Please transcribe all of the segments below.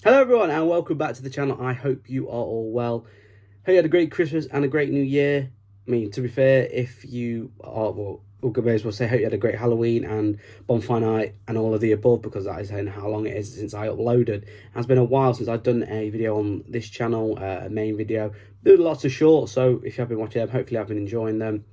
Hello everyone and welcome back to the channel. I hope you are all well. Hope you had a great Christmas and a great New Year. I mean, to be fair, if you are, well, we may as well say hope you had a great Halloween and bonfire night and all of the above, because that is how long it is since I uploaded. It has been a while since I've done a video on this channel, a main video. Did lots of shorts, so if you have been watching them, hopefully I've been enjoying them.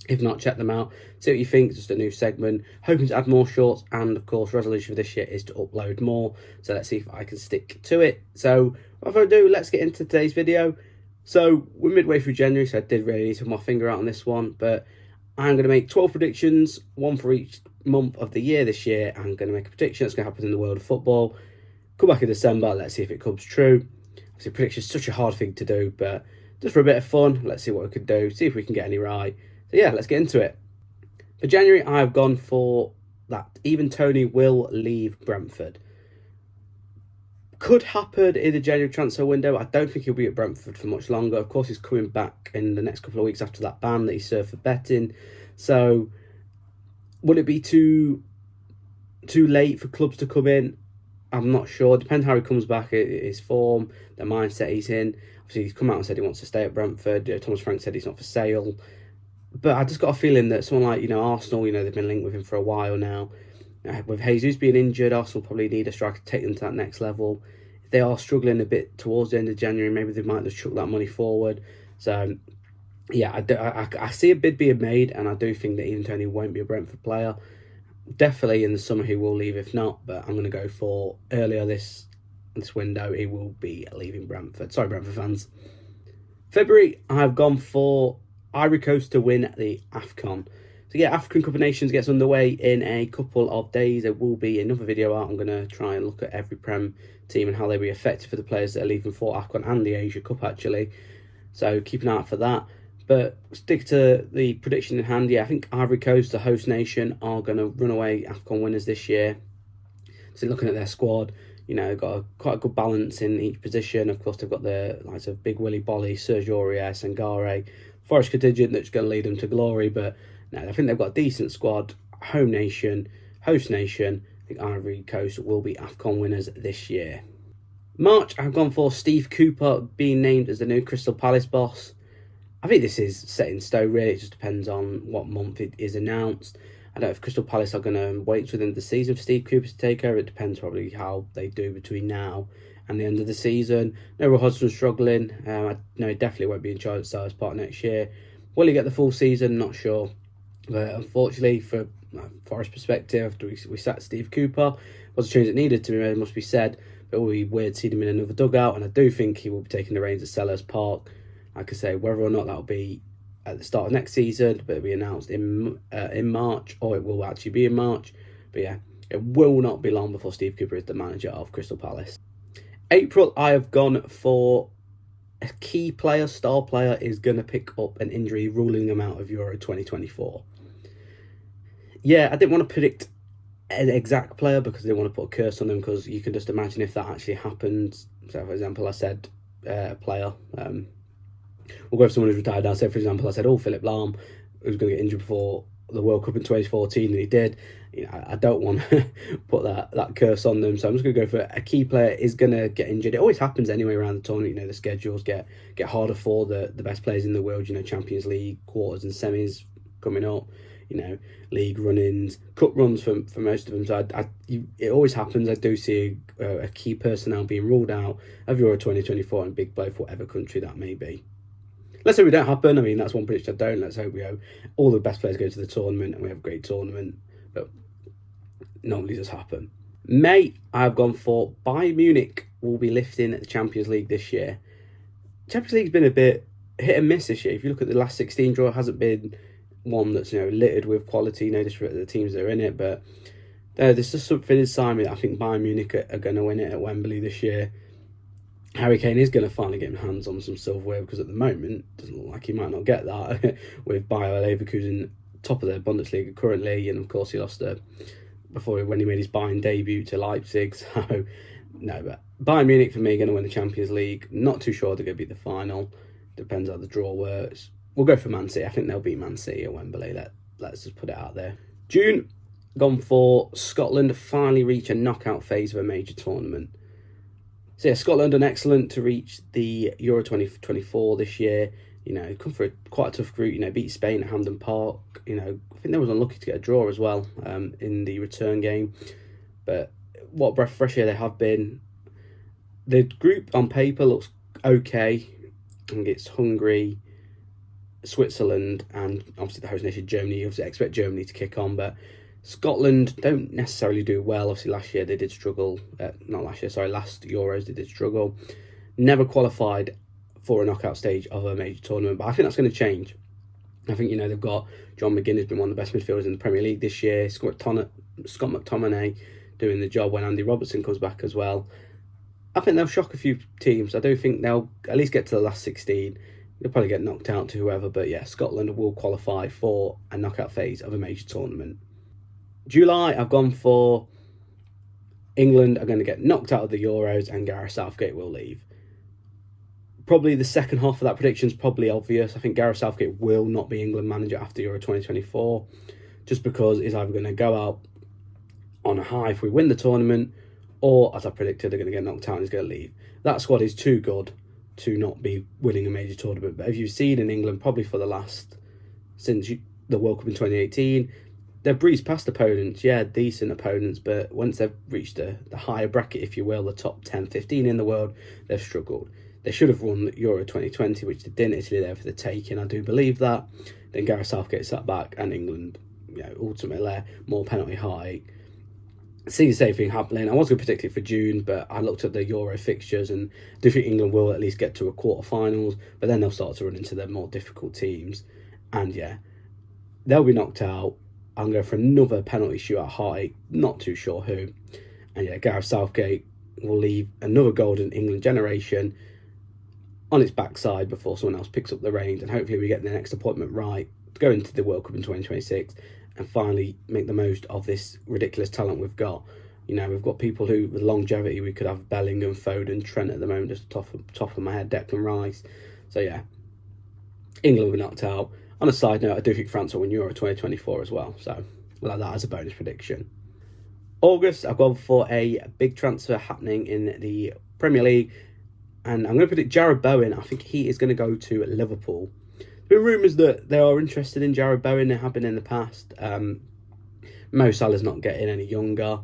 If not, check them out, see what you think. Just a new segment, hoping to add more shorts, and of course resolution for this year is to upload more, so let's see if I can stick to it. So without further ado, let's get into today's video. So we're midway through January, so I did really need to put my finger out on this one, but I'm going to make 12 predictions, one for each month of the year this year. I'm going to make a prediction that's going to happen in the world of football. Come back in December, let's see if it comes true. Obviously prediction is such a hard thing to do, but just for a bit of fun, let's see what we can do, see if we can get any right. So yeah, let's get into it. For January, I've gone for that Even Tony will leave Brentford. Could happen in the January transfer window. I don't think he'll be at Brentford for much longer. Of course, he's coming back in the next couple of weeks after that ban that he served for betting. So, would it be too late for clubs to come in? I'm not sure. Depends how he comes back, his form, the mindset he's in. Obviously, he's come out and said he wants to stay at Brentford. Thomas Frank said he's not for sale. But I just got a feeling that someone like, Arsenal, they've been linked with him for a while now. With Jesus being injured, Arsenal probably need a striker to take them to that next level. If they are struggling a bit towards the end of January, maybe they might just chuck that money forward. So, yeah, I see a bid being made, and I do think that Even Tony won't be a Brentford player. Definitely in the summer he will leave if not, but I'm going to go for earlier this window he will be leaving Brentford. Sorry, Brentford fans. February, I've gone for Ivory Coast to win the AFCON. So yeah, African Cup of Nations gets underway in a couple of days. There will be another video out. I'm going to try and look at every Prem team and how they'll be affected for the players that are leaving for AFCON and the Asia Cup actually. So keep an eye out for that. But stick to the prediction in hand. Yeah, I think Ivory Coast, the host nation, are going to run away AFCON winners this year. So looking at their squad, they've got quite a good balance in each position. Of course, they've got the likes of Big Willy Bolly, Serge Aurier, Sangare, Forest contingent that's going to lead them to glory. But no, I think they've got a decent squad. Home nation, host nation. I think Ivory Coast will be AFCON winners this year. March, I've gone for Steve Cooper being named as the new Crystal Palace boss. I think this is set in stone, really. It just depends on what month it is announced. I don't know if Crystal Palace are going to wait to the end of the season for Steve Cooper to take over. It depends probably how they do between now and the end of the season. No, Roy Hodgson's struggling. I know he definitely won't be in charge of Stars Park next year. Will he get the full season? Not sure. But unfortunately, for Forest perspective, after we sacked Steve Cooper, was a change that needed to be made, must be said. But it will be weird seeing him in another dugout, and I do think he will be taking the reins at Sellers Park. Like I say, whether or not that will be at the start of next season, but it'll be announced in March, or it will actually be in March. But yeah, it will not be long before Steve Cooper is the manager of Crystal Palace. April, I have gone for a key player, star player, is going to pick up an injury, ruling him out of Euro 2024. Yeah, I didn't want to predict an exact player because I didn't want to put a curse on them, because you can just imagine if that actually happens. So, for example, I said a player. We'll go for someone who's retired now. So, for example, I said, Philip Lahm, who's going to get injured before the World Cup in 2014, and he did. I don't want to put that curse on them. So I'm just going to go for a key player is going to get injured. It always happens anyway around the tournament. The schedules get harder for the best players in the world. Champions League, quarters and semis coming up. League run-ins, cup runs for most of them. So it always happens. I do see a key personnel being ruled out of Euro 2024 and big blow for whatever country that may be. Let's hope it don't happen. I mean, that's one prediction I don't. Let's hope all the best players go to the tournament and we have a great tournament. But normally does happen. May, I've gone for Bayern Munich will be lifting the Champions League this year. Champions League's been a bit hit and miss this year. If you look at the last 16 draw, it hasn't been one that's littered with quality. No disrespect to the teams that are in it, but there's just something inside me that I think Bayern Munich are going to win it at Wembley this year. Harry Kane is going to finally get hands on some silverware, because at the moment it doesn't look like he might not get that with Bayer Leverkusen top of the Bundesliga currently, and of course he lost when he made his Bayern debut to Leipzig. So no, but Bayern Munich for me going to win the Champions League. Not too sure they're going to be the final. Depends how the draw works. We'll go for Man City. I think they'll beat Man City at Wembley. Let's just put it out there. June, gone for Scotland to finally reach a knockout phase of a major tournament. So yeah, Scotland done excellent to reach the Euro 2024 this year. You know, come for quite a tough group. You know, beat Spain at Hampden Park. You know, I think they was unlucky to get a draw as well in the return game. But what a breath of fresh air they have been. The group on paper looks okay. I think it's Hungary, Switzerland, and obviously the host nation Germany. You obviously expect Germany to kick on, but Scotland don't necessarily do well. Obviously last year they did struggle. Last Euros they did struggle. Never qualified for a knockout stage of a major tournament, but I think that's going to change. I think, you know, they've got John McGinn, has been one of the best midfielders in the Premier League this year. Scott McTominay doing the job when Andy Robertson comes back as well. I think they'll shock a few teams. I do think they'll at least get to the last 16. They'll probably get knocked out to whoever, but yeah, Scotland will qualify for a knockout phase of a major tournament. July, I've gone for England are going to get knocked out of the Euros and Gareth Southgate will leave. Probably the second half of that prediction is probably obvious. I think Gareth Southgate will not be England manager after Euro 2024, just because he's either going to go out on a high if we win the tournament, or, as I predicted, they're going to get knocked out and he's going to leave. That squad is too good to not be winning a major tournament. But if you've seen in England, probably for the last, since the World Cup in 2018, they've breezed past opponents, yeah, decent opponents, but once they've reached the higher bracket, if you will, the top 10, 15 in the world, they've struggled. They should have won Euro 2020, which they didn't. Italy there for the taking, I do believe that. Then Gareth Southgate sat back, and England, you know, ultimately more penalty heartache. See the same thing happening. I was going to predict it for June, but I looked at the Euro fixtures and I do think England will at least get to a quarterfinals, but then they'll start to run into the more difficult teams. And yeah, they'll be knocked out. I'm going for another penalty shootout heartache, not too sure who. And yeah, Gareth Southgate will leave another golden England generation on its backside before someone else picks up the reins, and hopefully we get the next appointment right to go into the World Cup in 2026 and finally make the most of this ridiculous talent we've got. You know, we've got people who, with longevity, we could have Bellingham, Foden, Trent at the moment, just top of my head, Declan Rice. So yeah, England will be knocked out. On a side note, I do think France will win Euro 2024 as well, so we'll have that as a bonus prediction. August, I've gone for a big transfer happening in the Premier League, and I'm going to predict Jarrod Bowen. I think he is going to go to Liverpool. There have been rumours that they are interested in Jarrod Bowen. They have been in the past. Mo Salah's not getting any younger.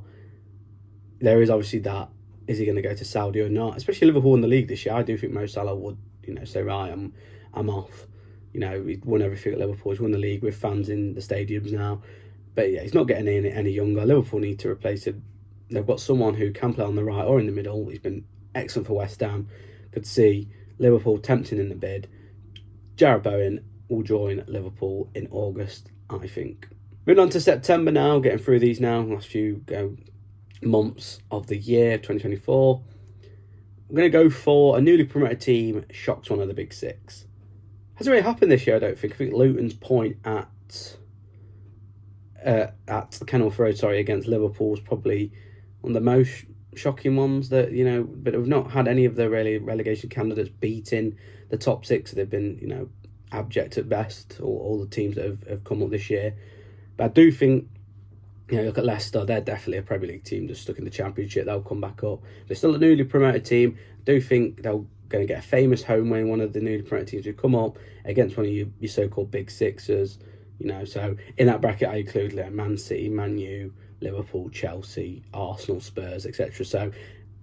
There is obviously that. Is he going to go to Saudi or not? Especially Liverpool in the league this year. I do think Mo Salah would, you know, say, right, I'm off. You know, he's won everything at Liverpool. He's won the league with fans in the stadiums now. But yeah, he's not getting any younger. Liverpool need to replace him. They've got someone who can play on the right or in the middle. He's been excellent for West Ham. Could see Liverpool tempting in the bid. Jarrod Bowen will join Liverpool in August, I think. Moving on to September now, getting through these now, last few months of the year, 2024. I'm going to go for a newly promoted team shocks one of the big six. Hasn't really happened this year, I don't think. I think Luton's point at Kenilworth Road, against Liverpool is probably one of the most shocking ones that, you know, but we've not had any of the really relegation candidates beating the top six. They've been, you know, abject at best, all the teams that have come up this year. But I do think, you know, look at Leicester, they're definitely a Premier League team just stuck in the Championship. They'll come back up. They're still a newly promoted team. I do think they're going to get a famous home win, one of the newly promoted teams who come up against one of your so-called big sixers. You know, so in that bracket I include Man City, Man U, Liverpool, Chelsea, Arsenal, Spurs, etc. So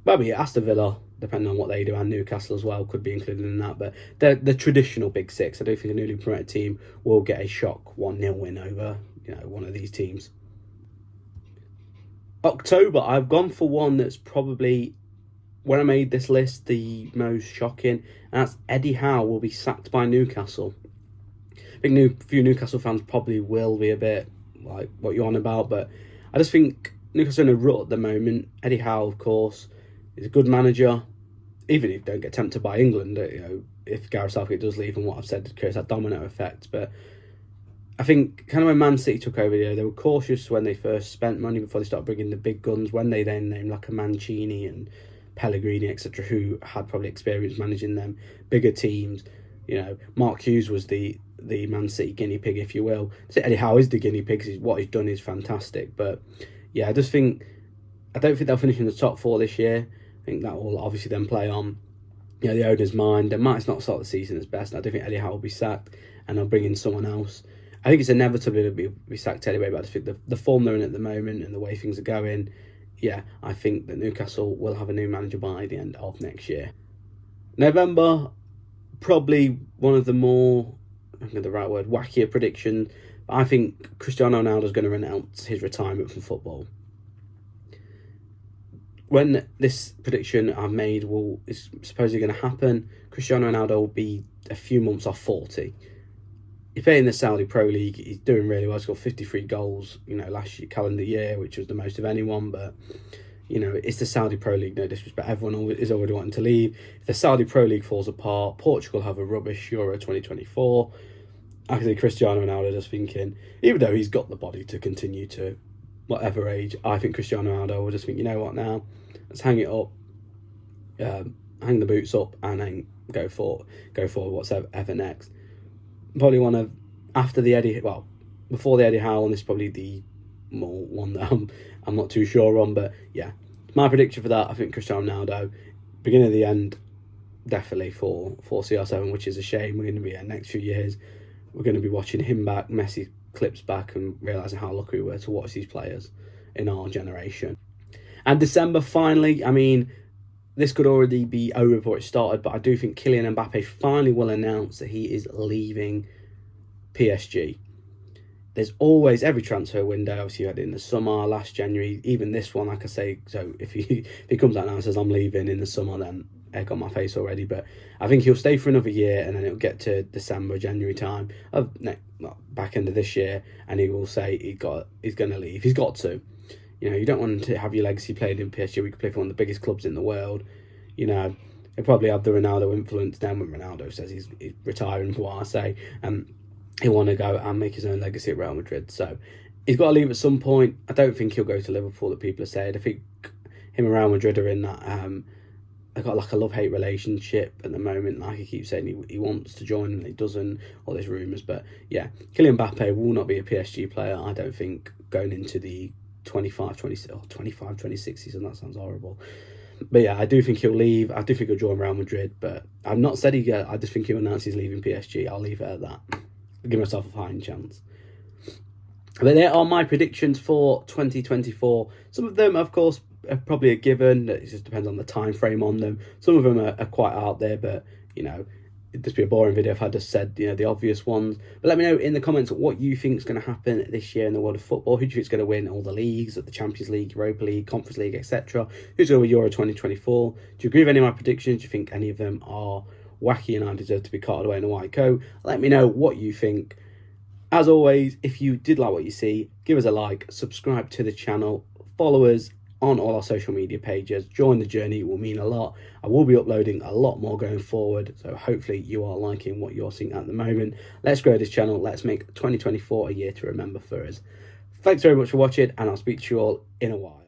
maybe Aston Villa, depending on what they do, and Newcastle as well could be included in that. But the traditional big six. I do think a newly promoted team will get a shock 1-0 win over, you know, one of these teams. October, I've gone for one that's probably, when I made this list, the most shocking, and that's Eddie Howe will be sacked by Newcastle. I think a few Newcastle fans probably will be a bit like, what you're on about, but I just think Newcastle are in a rut at the moment. Eddie Howe, of course, is a good manager. Even if you don't get tempted by England, you know, if Gareth Southgate does leave, and what I've said creates that domino effect. But I think kind of when Man City took over, they were cautious when they first spent money before they started bringing the big guns. When they then named like a Mancini and Pellegrini, etc., who had probably experience managing them bigger teams. You know, Mark Hughes was the Man City guinea pig, if you will. So Eddie Howe is the guinea pig because what he's done is fantastic. But yeah, I don't think they'll finish in the top four this year. I think that will obviously then play on the owner's mind. They might not start the season as best. I don't think Eddie Howe will be sacked, and they'll bring in someone else. I think it's inevitable to be sacked anyway, but I just think the form they're in at the moment and the way things are going, I think that Newcastle will have a new manager by the end of next year. November, probably one of the more, I think the right word, wackier predictions. I think Cristiano Ronaldo is going to announce his retirement from football. When this prediction I've made is supposedly going to happen, Cristiano Ronaldo will be a few months off 40. He's playing in the Saudi Pro League. He's doing really well. He's got 53 goals, last year, calendar year, which was the most of anyone. But, it's the Saudi Pro League, no disrespect. Everyone is already wanting to leave. If the Saudi Pro League falls apart, Portugal have a rubbish Euro 2024. I can see Cristiano Ronaldo just thinking, even though he's got the body to continue to whatever age, I think Cristiano Ronaldo will just think, you know what now? Let's hang it up, hang the boots up, and then go for whatever next. Probably one of before the Eddie Howe, and this is probably the more one that I'm not too sure on, but my prediction for that, I think Cristiano Ronaldo, beginning of the end, definitely for CR7, which is a shame. We're going to be next few years, we're going to be watching him back, Messi clips back, and realising how lucky we were to watch these players in our generation. And December, finally, I mean, this could already be over before it started, but I do think Kylian Mbappe finally will announce that he is leaving PSG. There's always, every transfer window, obviously you had it in the summer, last January, even this one, like I say, so if he comes out now and says I'm leaving in the summer, then egg on my face already. But I think he'll stay for another year, and then it'll get to December, January time, back end of this year, and he will say he's going to leave. He's got to. You don't want to have your legacy played in PSG. We could play for one of the biggest clubs in the world. He'll probably have the Ronaldo influence then when Ronaldo says he's retiring, for what I say. He'll want to go and make his own legacy at Real Madrid. So he's got to leave at some point. I don't think he'll go to Liverpool, that people have said. I think him and Real Madrid are in that, they've got like a love-hate relationship at the moment. Like he keeps saying he wants to join and he doesn't, all these rumours. But Kylian Mbappe will not be a PSG player, I don't think, going into the 25-26 season. That sounds horrible. But I do think he'll leave. I do think he'll join Real Madrid, but I've not said I just think he'll announce he's leaving PSG. I'll leave it at that. I'll give myself a fighting chance. But there are my predictions for 2024. Some of them, of course, are probably a given. It just depends on the time frame on them. Some of them are quite out there, but it'd just be a boring video if I just said the obvious ones. But let me know in the comments what you think is going to happen this year in the world of football. Who do you think is going to win all the leagues, the Champions League, Europa League, Conference League, etc.? Who's going to win Euro 2024? Do you agree with any of my predictions? Do you think any of them are wacky and I deserve to be carted away in a white coat? Let me know what you think. As always, if you did like what you see, give us a like, subscribe to the channel, follow us on all our social media pages. Join the journey, it will mean a lot. I will be uploading a lot more going forward, so hopefully you are liking what you're seeing at the moment. Let's grow this channel. Let's make 2024 a year to remember for us. Thanks very much for watching, and I'll speak to you all in a while.